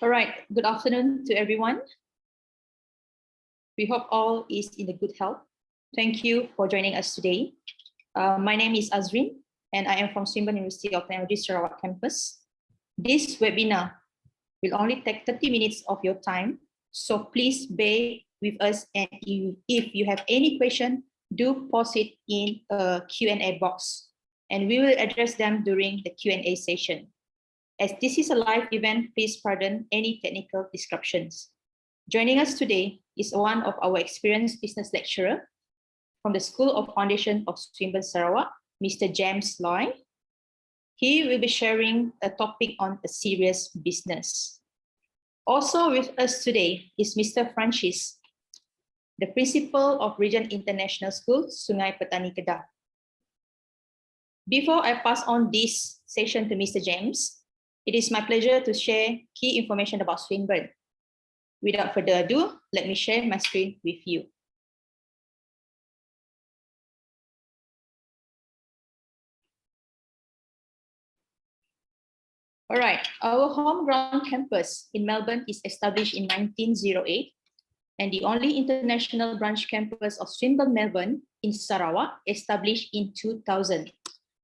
All right, good afternoon to everyone. We hope all is in a good health. Thank you for joining us today. My name is Azrin, and I am from Swinburne University of Technology Sarawak campus. This webinar will only take 30 minutes of your time, so please bear with us, and if you have any question, do post it in a Q&A box, and we will address them during the Q&A session. As this is a live event, please pardon any technical disruptions. Joining us today is one of our experienced business lecturer from the School of Foundation of Swinburne Sarawak, Mr. James Loy. He will be sharing a topic on a serious business. Also with us today is Mr. Francis, the principal of Regent International School, Sungai Petani, Kedah. Before I pass on this session to Mr. James, it is my pleasure to share key information about Swinburne. Without further ado, let me share my screen with you. All right, our home ground campus in Melbourne is established in 1908, and the only international branch campus of Swinburne Melbourne in Sarawak established in 2000.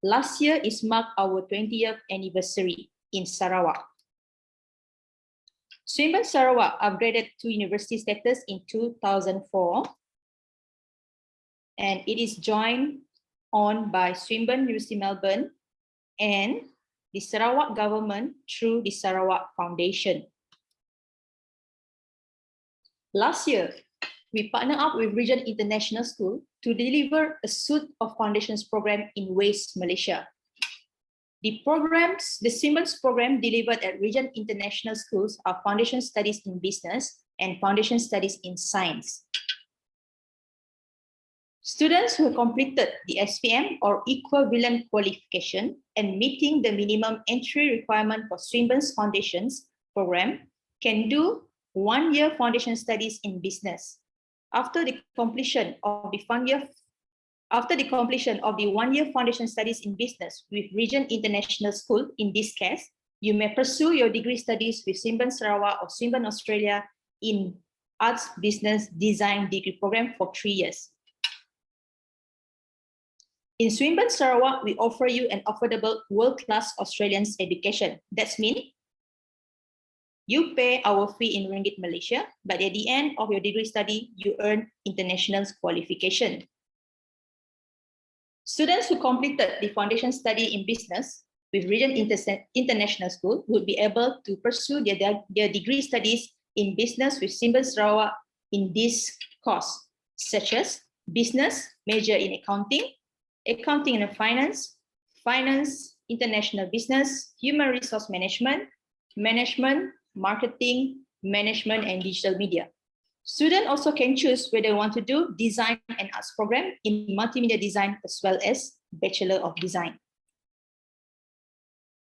Last year is marked our 20th anniversary in Sarawak. Swinburne Sarawak upgraded to university status in 2004, and it is joined on by Swinburne University Melbourne and the Sarawak government through the Sarawak Foundation. Last year, we partnered up with Regent International School to deliver a suite of foundations program in West Malaysia. The Swinburne's program delivered at Regent International Schools are Foundation Studies in Business and Foundation Studies in Science. Students who completed the SPM or equivalent qualification and meeting the minimum entry requirement for Swinburne's Foundations program can do 1 year Foundation Studies in Business. After the completion of the 1 year Foundation Studies in Business with Regent International School, in this case, you may pursue your degree studies with Swinburne Sarawak or Swinburne Australia in Arts Business Design degree program for 3 years. In Swinburne Sarawak, we offer you an affordable world-class Australian education. That means you pay our fee in Ringgit Malaysia, but at the end of your degree study, you earn international qualification. Students who completed the foundation study in business with Regent International School would be able to pursue their degree studies in business with Swinburne Sarawak in this course, such as business, major in accounting, accounting and finance, finance, international business, human resource management, management, marketing, management, and digital media. Students also can choose whether they want to do design and arts program in multimedia design as well as Bachelor of Design.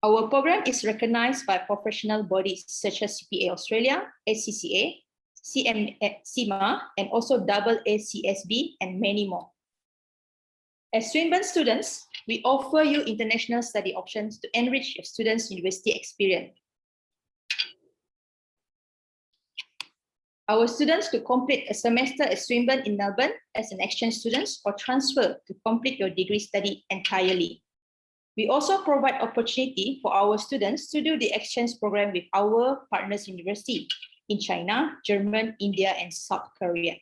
Our program is recognized by professional bodies such as CPA Australia, ACCA, CMA, and also AACSB, and many more. As Swinburne students, we offer you international study options to enrich your students' university experience. Our students could complete a semester at Swinburne in Melbourne as an exchange student or transfer to complete your degree study entirely. We also provide opportunity for our students to do the exchange program with our partners university in China, Germany, India, and South Korea.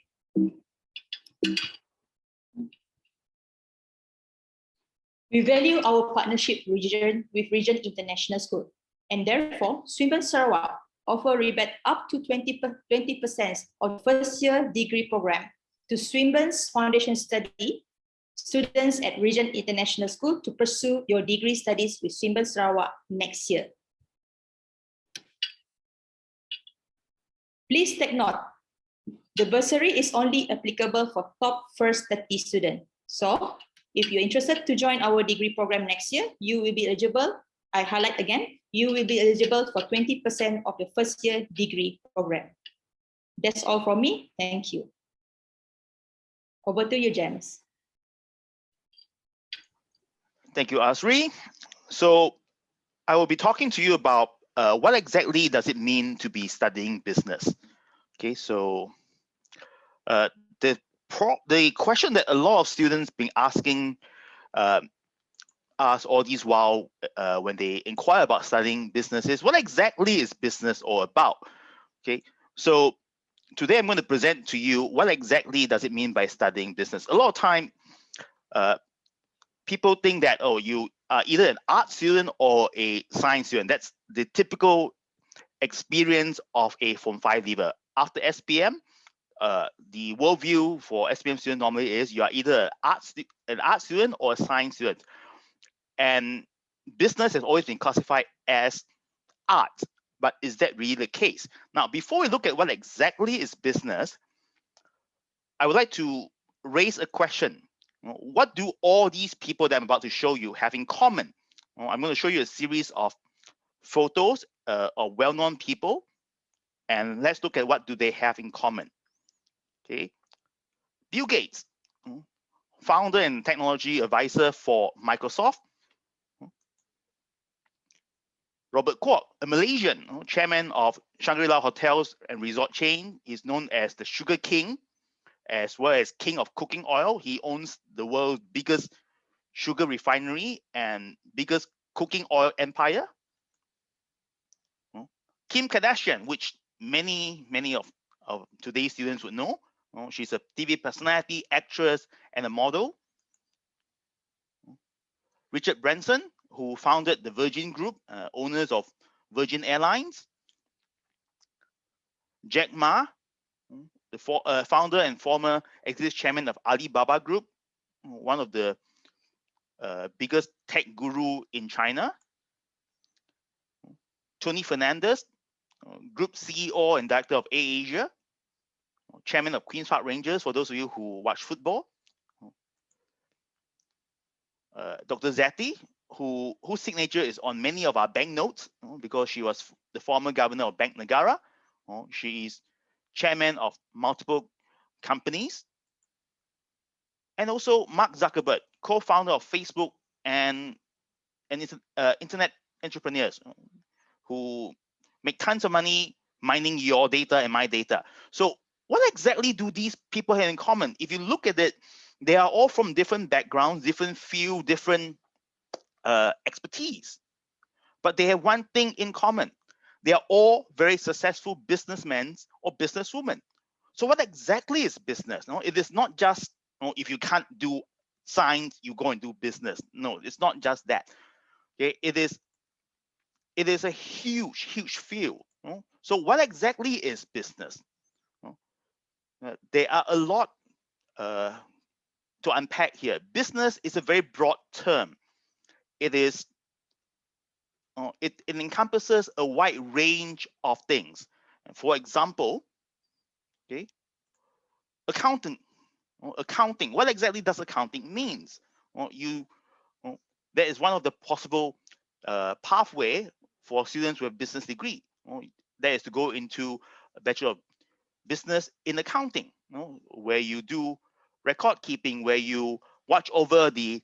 We value our partnership with Regent International School, and therefore Swinburne Sarawak offer rebate up to 20% on first year degree program to Swinburne's foundation study students at Regent International School to pursue your degree studies with Swinburne Sarawak next year. Please take note, the bursary is only applicable for top first 30 students. So if you're interested to join our degree program next year, you will be eligible, I highlight again, you will be eligible for 20% of the first year degree program. That's all from me. Thank you. Over to you, James. Thank you, Azri. So I will be talking to you about what exactly does it mean to be studying business? Okay, so the question that a lot of students been asking us all these while when they inquire about studying business is, what exactly is business all about? Okay, so today I'm going to present to you what exactly does it mean by studying business. A lot of time, people think that, oh, you are either an art student or a science student. That's the typical experience of a Form 5 leaver. After SPM, the worldview for SPM student normally is you are either an art student or a science student. And business has always been classified as art. But is that really the case? Now, before we look at what exactly is business, I would like to raise a question. What do all these people that I'm about to show you have in common? I'm going to show you a series of photos of well-known people, and let's look at what do they have in common. Okay, Bill Gates, founder and technology advisor for Microsoft. Robert Kwok, a Malaysian, chairman of Shangri-La Hotels and Resort chain. He's known as the Sugar King, as well as King of Cooking Oil. He owns the world's biggest sugar refinery and biggest cooking oil empire. Kim Kardashian, which many of today's students would know. She's a TV personality, actress, and a model. Richard Branson, who founded the Virgin Group, owners of Virgin Airlines. Jack Ma, the founder and former executive chairman of Alibaba Group, one of the biggest tech guru in China. Tony Fernandez, Group CEO and Director of AirAsia, Chairman of Queen's Park Rangers, for those of you who watch football. Dr. Zeti, whose signature is on many of our banknotes because she was the former governor of Bank Negara. She is chairman of multiple companies. And also Mark Zuckerberg, co-founder of Facebook and internet entrepreneurs who make tons of money mining your data and my data. So what exactly do these people have in common? If you look at it, they are all from different backgrounds, different field, different expertise. But they have one thing in common. They are all very successful businessmen or businesswomen. So what exactly is business? No, it is not just if you can't do science, you go and do business. No, it's not just that. Okay, it is a huge field. So what exactly is business? There are a lot to unpack here. Business is a very broad term. It is it encompasses a wide range of things. For example, okay, accounting. Accounting. What exactly does accounting means? That is one of the possible pathway for students with a business degree. That is to go into a Bachelor of Business in Accounting, where you do record keeping, where you watch over the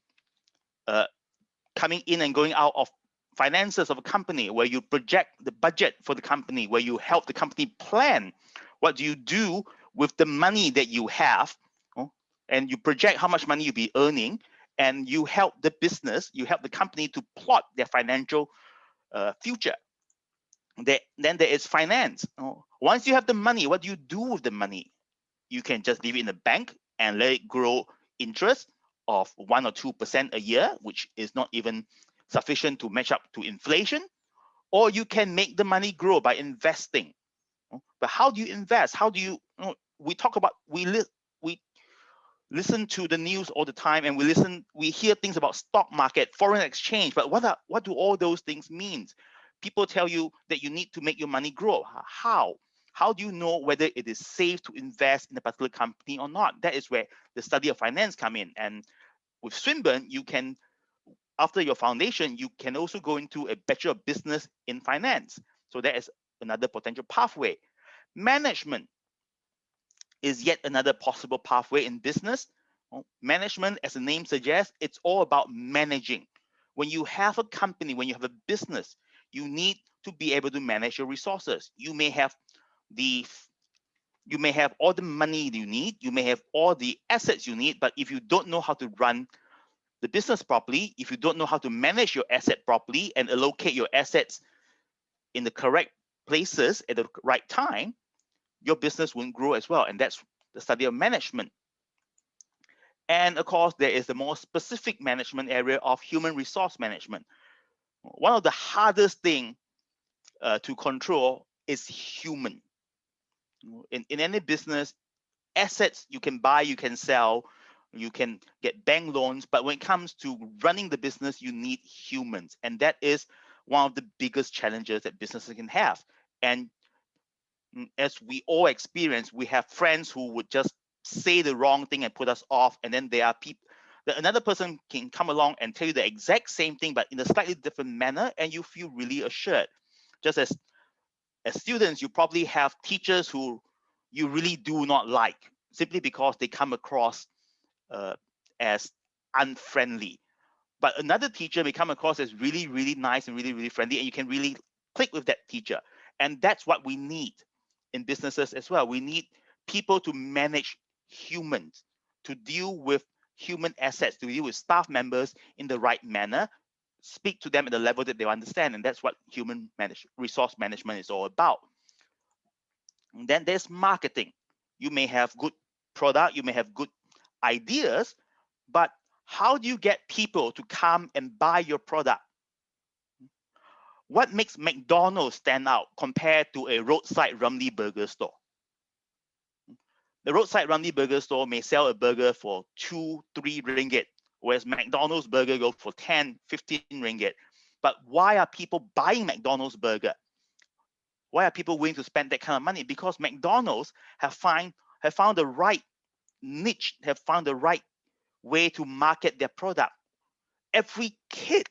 coming in and going out of finances of a company, where you project the budget for the company, where you help the company plan what do you do with the money that you have, and you project how much money you'll be earning, and you help the business, you help the company to plot their financial future. Then there is finance. Once you have the money, what do you do with the money? You can just leave it in the bank and let it grow interest of 1 or 2% a year, which is not even sufficient to match up to inflation. Or you can make the money grow by investing. But how do you invest? How do you, we talk about, we listen to the news all the time, and we hear things about stock market, foreign exchange, but what do all those things mean? People tell you that you need to make your money grow. How do you know whether it is safe to invest in a particular company or not? That is where the study of finance come in. And with Swinburne, you can, after your foundation, you can also go into a Bachelor of Business in Finance. So that is another potential pathway. Management is yet another possible pathway in business. Management, as the name suggests, it's all about managing. When you have a company, when you have a business, you need to be able to manage your resources. You may have all the money you need, you may have all the assets you need, but if you don't know how to run the business properly, if you don't know how to manage your asset properly and allocate your assets in the correct places at the right time, your business won't grow as well. And that's the study of management. And of course, there is the more specific management area of human resource management. One of the hardest things to control is human. In any business, assets you can buy, you can sell, you can get bank loans, but when it comes to running the business, you need humans. And that is one of the biggest challenges that businesses can have. And as we all experience, we have friends who would just say the wrong thing and put us off. And then there are people, another person can come along and tell you the exact same thing, but in a slightly different manner, and you feel really assured. Just as students, you probably have teachers who you really do not like, simply because they come across as unfriendly. But another teacher may come across as really, really nice and really, really friendly, and you can really click with that teacher. And that's what we need in businesses as well. We need people to manage humans, to deal with human assets, to deal with staff members in the right manner, speak to them at the level that they understand. And that's what human resource management is all about. And then there's marketing. You may have good product, you may have good ideas, but how do you get people to come and buy your product? What makes McDonald's stand out compared to a roadside Ramly burger store? The roadside Ramly burger store may sell a burger for 2, 3 ringgit, whereas McDonald's burger go for 10, 15 ringgit. But why are people buying McDonald's burger? Why are people willing to spend that kind of money? Because McDonald's have found the right niche, have found the right way to market their product. Every kid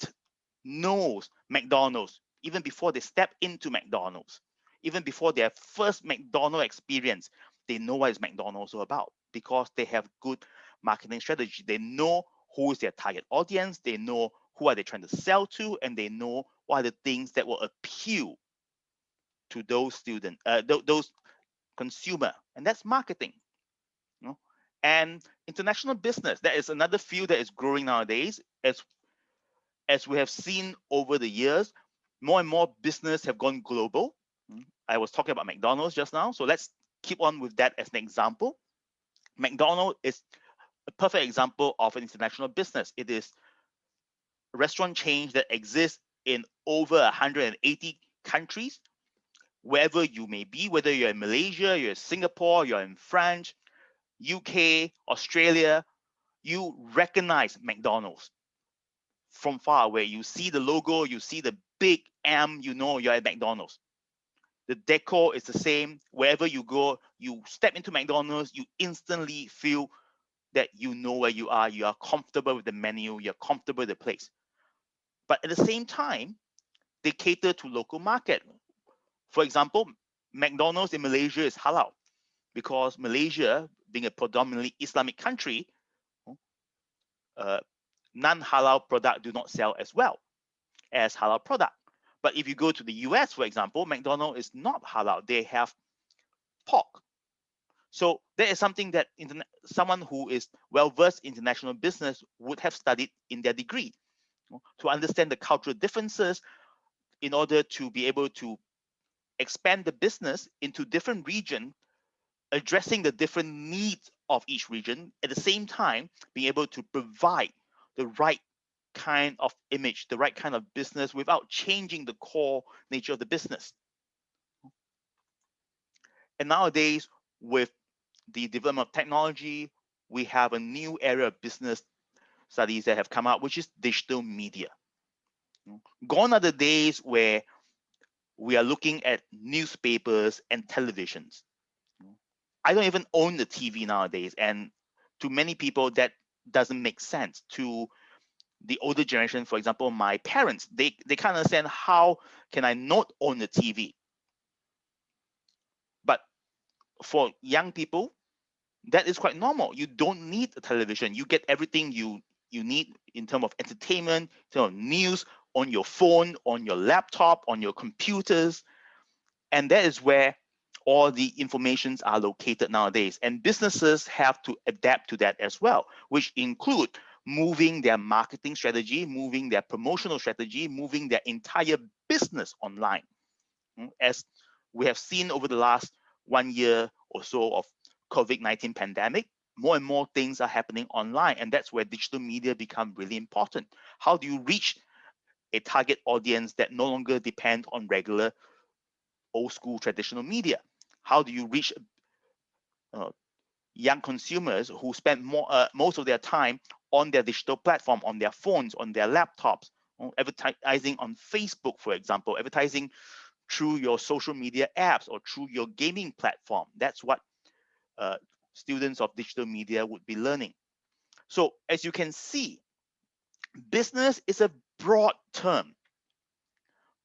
knows McDonald's even before they step into McDonald's, even before their first McDonald's experience. They know what is McDonald's all about because they have good marketing strategy. They know who is their target audience. They know who are they trying to sell to, and they know what are the things that will appeal to those students, those consumer, and that's marketing. You know? And international business, that is another field that is growing nowadays. As we have seen over the years, more and more business have gone global. I was talking about McDonald's just now, so let's keep on with that as an example. McDonald's is a perfect example of an international business. It is a restaurant chain that exists in over 180 countries. Wherever you may be, whether you're in Malaysia, you're in Singapore, you're in France, UK, Australia, you recognize McDonald's from far away. You see the logo, you see the big M, you know you're at McDonald's. The decor is the same. Wherever you go, you step into McDonald's, you instantly feel that you know where you are comfortable with the menu, you're comfortable with the place. But at the same time, they cater to local market. For example, McDonald's in Malaysia is halal because Malaysia, being a predominantly Islamic country, non-halal product do not sell as well as halal product. But if you go to the US, for example, McDonald's is not halal. They have pork. So that is something that someone who is well-versed in international business would have studied in their degree, to understand the cultural differences in order to be able to expand the business into different regions, addressing the different needs of each region, at the same time being able to provide the right kind of image, the right kind of business without changing the core nature of the business. And nowadays, with the development of technology, we have a new area of business studies that have come out, which is digital media. Gone are the days where we are looking at newspapers and televisions. I don't even own the TV nowadays, and to many people that doesn't make sense. To the older generation, for example, my parents, they can't understand how can I not own a TV. But for young people, that is quite normal. You don't need a television. You get everything you need in terms of entertainment, in terms of news, on your phone, on your laptop, on your computers. And that is where all the informations are located nowadays. And businesses have to adapt to that as well, which include moving their marketing strategy, moving their promotional strategy, moving their entire business online. As we have seen over the last 1 year or so of COVID-19 pandemic, more and more things are happening online, and that's where digital media become really important. How do you reach a target audience that no longer depend on regular old school traditional media? How do you reach young consumers who spend most of their time on their digital platform, on their phones, on their laptops, advertising on Facebook, for example, advertising through your social media apps or through your gaming platform? That's what students of digital media would be learning. So as you can see, business is a broad term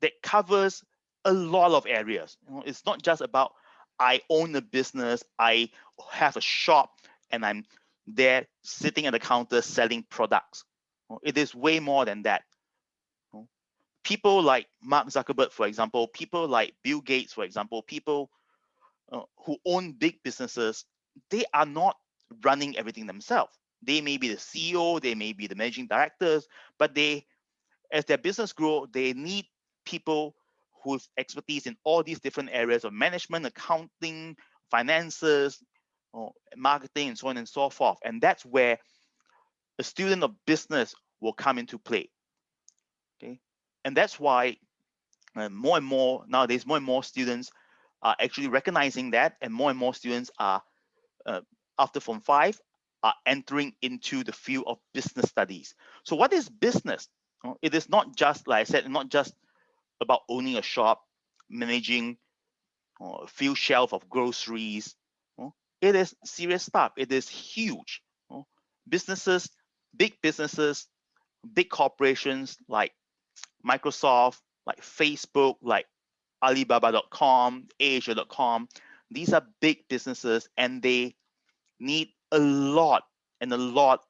that covers a lot of areas. It's not just about I own a business, I have a shop, and I'm there sitting at the counter selling products. It is way more than that. People like Mark Zuckerberg, for example, people like Bill Gates, for example, people who own big businesses, they are not running everything themselves. They may be the CEO, they may be the managing directors, but they, as their business grow, they need people whose expertise in all these different areas of management, accounting, finances, marketing, and so on and so forth. And that's where a student of business will come into play. Okay, and that's why more and more nowadays, more and more students are actually recognizing that, and more students are after Form 5 are entering into the field of business studies. So what is business? It is not just, like I said, not just about owning a shop, managing a few shelves of groceries. It is serious stuff. It is huge. Businesses, big corporations like Microsoft, like Facebook, like Alibaba.com, Asia.com. These are big businesses, and they need a lot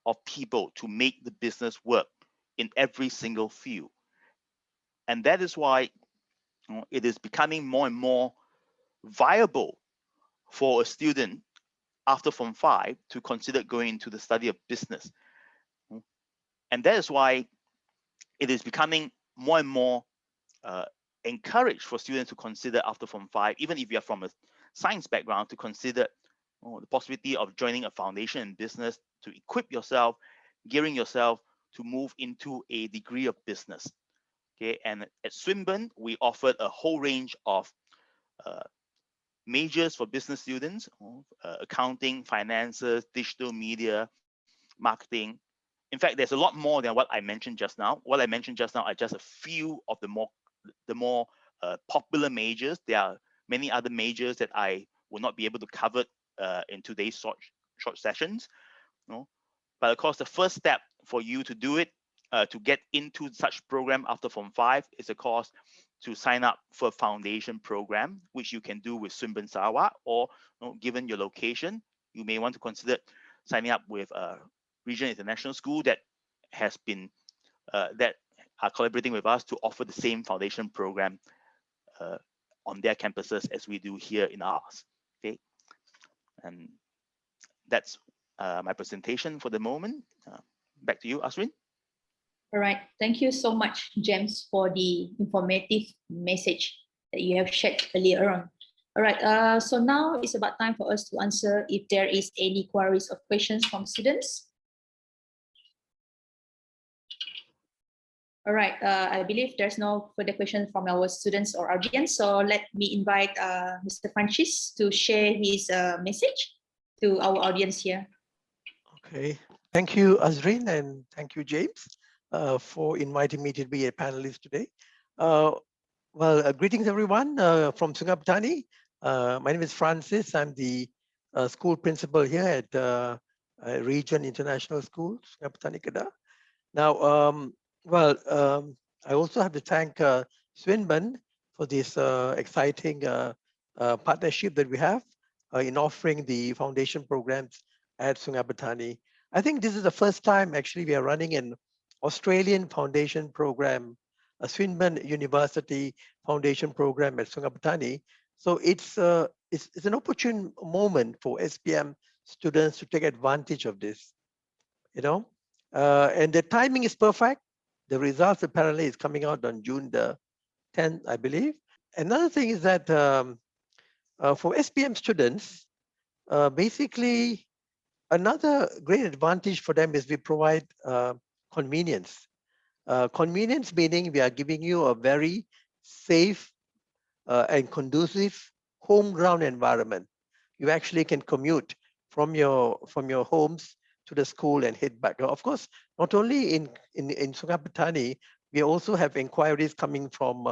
of people to make the business work in every single field. And that is why it is becoming more and more viable for a student after Form 5 to consider going into the study of business. And that is why it is becoming more and more encouraged for students to consider after Form 5, even if you are from a science background, to consider the possibility of joining a foundation in business to equip yourself, gearing yourself to move into a degree of business. Okay, and at Swinburne, we offered a whole range of majors for business students, accounting, finances, digital media, marketing. In fact, there's a lot more than what I mentioned just now. What I mentioned just now are just a few of the more popular majors. There are many other majors that I will not be able to cover in today's short sessions. But of course, the first step for you to do it, to get into such program after Form 5, is of course to sign up for a foundation program, which you can do with Swinburne Sarawak, or given your location, you may want to consider signing up with Regent International School that has been that are collaborating with us to offer the same foundation program on their campuses as we do here in ours. Okay, and that's my presentation for the moment. Back to you, Asrin. All right, thank you so much, James, for the informative message that you have shared earlier on. All right, so now it's about time for us to answer if there is any queries or questions from students. All right, I believe there's no further questions from our students or audience. So let me invite Mr. Francis to share his message to our audience here. Okay, thank you, Azrin, and thank you, James, for inviting me to be a panelist today. Greetings, everyone, from Sungai Petani. My name is Francis. I'm the school principal here at Regent International School, Sungai Petani, Kedah. Now, I also have to thank Swinburne for this exciting partnership that we have in offering the foundation programs at Sungai Petani. I think this is the first time actually we are running an Australian foundation program Swinburne University Foundation Program at Sungai Petani. So it's an opportune moment for SPM students to take advantage of this, you know, and the timing is perfect. The results apparently is coming out on June the 10th, I believe. Another thing is that for SPM students, basically another great advantage for them is we provide convenience. Convenience meaning we are giving you a very safe and conducive home ground environment. You actually can commute from your homes to the school and head back. Of course, not only in Sungai Petani, we also have inquiries coming from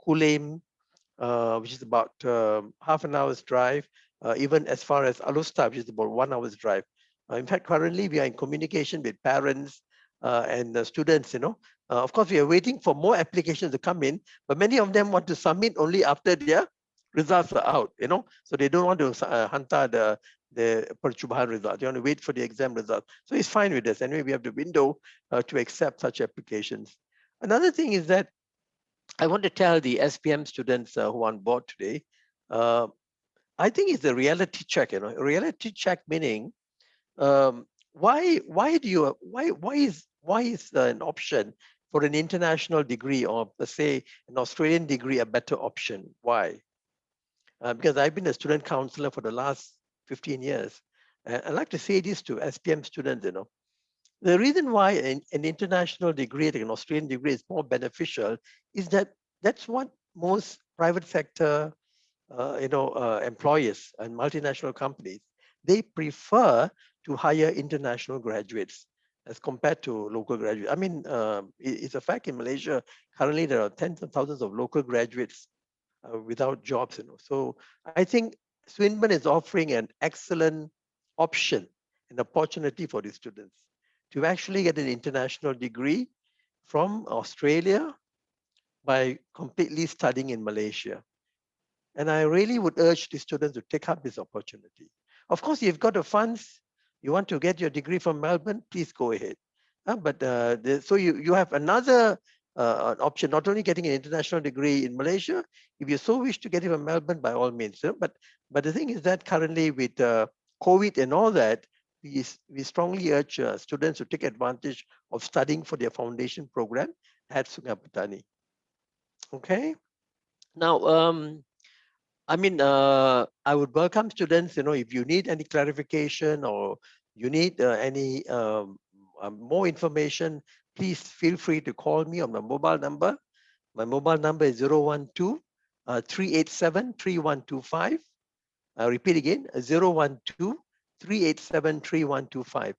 Kulim, which is about half an hour's drive, even as far as Alusta, which is about 1 hour's drive. In fact, currently we are in communication with parents and students, you know. Of course, we are waiting for more applications to come in, but many of them want to submit only after their results are out, you know. So they don't want to hantar the percubaan result. They want to wait for the exam result. So it's fine with us. Anyway, we have the window to accept such applications. Another thing is that I want to tell the SPM students who are on board today, I think it's a reality check, you know. A reality check meaning, why is an option for an international degree or let's say an Australian degree a better option? Why? Because I've been a student counselor for the last 15 years. And I like to say this to SPM students, you know. The reason why an international degree, like an Australian degree, is more beneficial is that that's what most private sector, employers and multinational companies, they prefer to hire international graduates as compared to local graduates. I mean, it's a fact in Malaysia, currently there are tens of thousands of local graduates without jobs, you know. So I think Swinburne is offering an excellent option and opportunity for these students to actually get an international degree from Australia by completely studying in Malaysia. And I really would urge the students to take up this opportunity. Of course, you've got the funds, you want to get your degree from Melbourne, please go ahead. So you have another option, not only getting an international degree in Malaysia, if you so wish to get it from Melbourne, by all means. But the thing is that currently with COVID and all that, we strongly urge students to take advantage of studying for their foundation program at Sungai Petani. Okay. Now, I would welcome students, you know, if you need any clarification or you need any more information, please feel free to call me on my mobile number. My mobile number is 012-387-3125. I'll repeat again, 012-387-3125.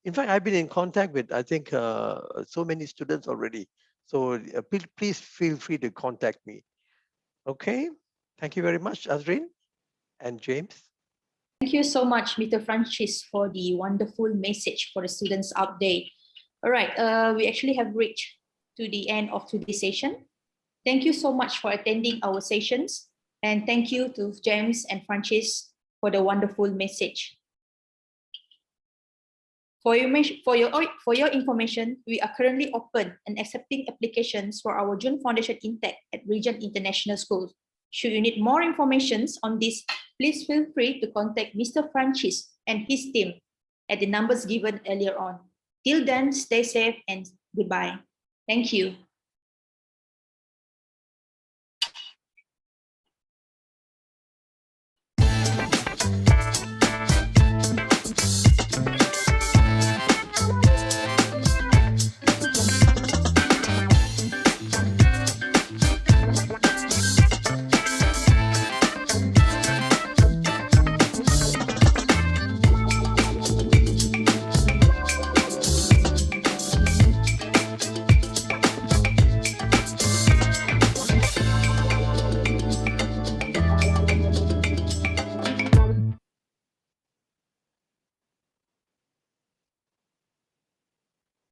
In fact, I've been in contact with, I think, so many students already. So please feel free to contact me. Okay. Thank you very much, Azrin and James. Thank you so much, Mr. Francis, for the wonderful message for the students out there. All right, we actually have reached to the end of today's session. Thank you so much for attending our sessions. And thank you to James and Francis for the wonderful message. For your information, we are currently open and accepting applications for our June Foundation Intake at Regent International School. Should you need more information on this, please feel free to contact Mr. Francis and his team at the numbers given earlier on. Till then, stay safe and goodbye. Thank you.